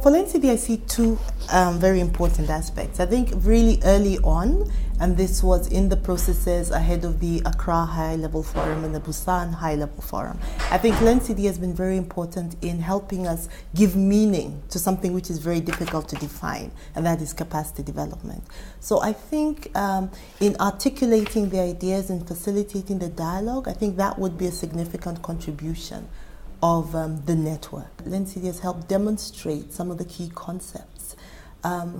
For LearnCD, I see two very important aspects. I think really early on, and this was in the processes ahead of the Accra High Level Forum and the Busan High Level Forum, I think LearnCD has been very important in helping us give meaning to something which is very difficult to define, and that is capacity development. So I think in articulating the ideas and facilitating the dialogue, I think that would be a significant contribution of the network. LearnCD has helped demonstrate some of the key concepts.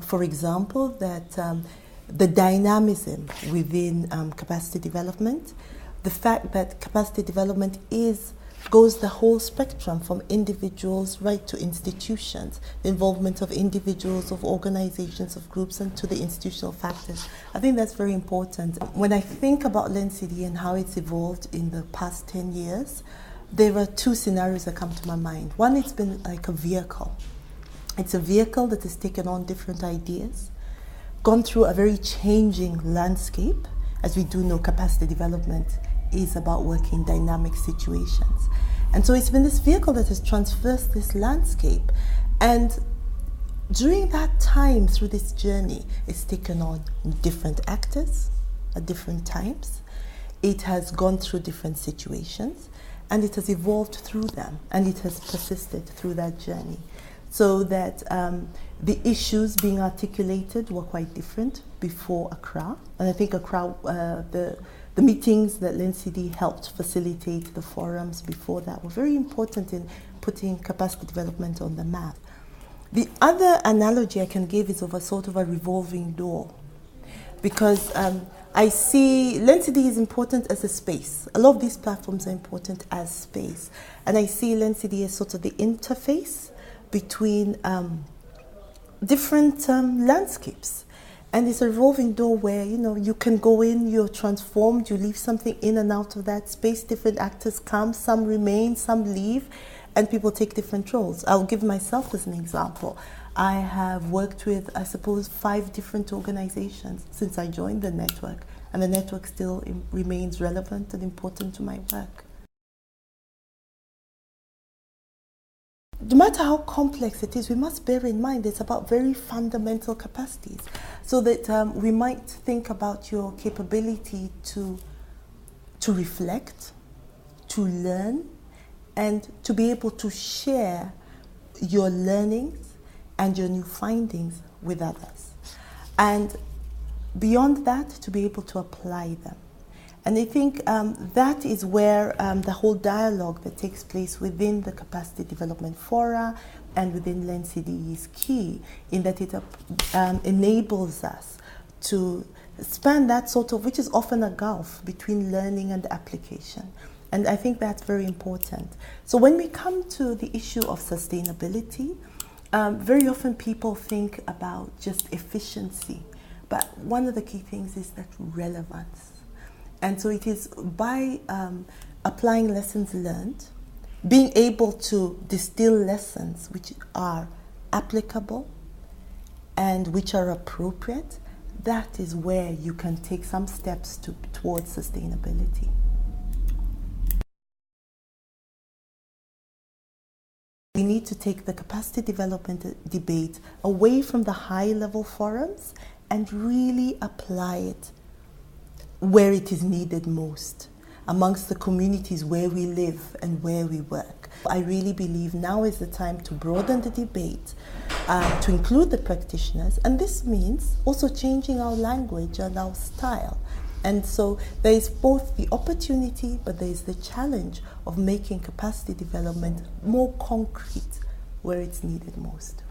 For example, that the dynamism within capacity development, the fact that capacity development goes the whole spectrum from individuals right to institutions, the involvement of individuals, of organizations, of groups, and to the institutional factors. I think that's very important. When I think about LearnCD and how it's evolved in the past 10 years, there are two scenarios that come to my mind. One, it's been like a vehicle. It's a vehicle that has taken on different ideas, gone through a very changing landscape. As we do know, capacity development is about working in dynamic situations. And so it's been this vehicle that has traversed this landscape. And during that time, through this journey, it's taken on different actors at different times. It has gone through different situations, and it has evolved through them, and it has persisted through that journey. So that the issues being articulated were quite different before Accra. And I think Accra, the meetings that LearnCD helped facilitate, the forums before that, were very important in putting capacity development on the map. The other analogy I can give is of a sort of a revolving door, because I see LearnCD is important as a space. A lot of these platforms are important as space. And I see LearnCD as sort of the interface between different landscapes. And it's a revolving door where, you can go in, you're transformed, you leave something in and out of that space. Different actors come, some remain, some leave, and people take different roles. I'll give myself as an example. I have worked with, I suppose, 5 different organizations since I joined the network, and the network still remains relevant and important to my work. No matter how complex it is, we must bear in mind it's about very fundamental capacities, so that we might think about your capability to reflect, to learn, and to be able to share your learnings and your new findings with others. And beyond that, to be able to apply them. And I think that is where the whole dialogue that takes place within the capacity development fora and within LearnCD is key, in that it enables us to span that sort of, which is often a gulf between learning and application. And I think that's very important. So when we come to the issue of sustainability, very often people think about just efficiency, but one of the key things is that relevance. And so it is by applying lessons learned, being able to distill lessons which are applicable and which are appropriate, that is where you can take some steps towards sustainability. We need to take the capacity development debate away from the high-level forums and really apply it where it is needed most, amongst the communities where we live and where we work. I really believe now is the time to broaden the debate, to include the practitioners, and this means also changing our language and our style. And so there is both the opportunity, but there is the challenge of making capacity development more concrete where it's needed most.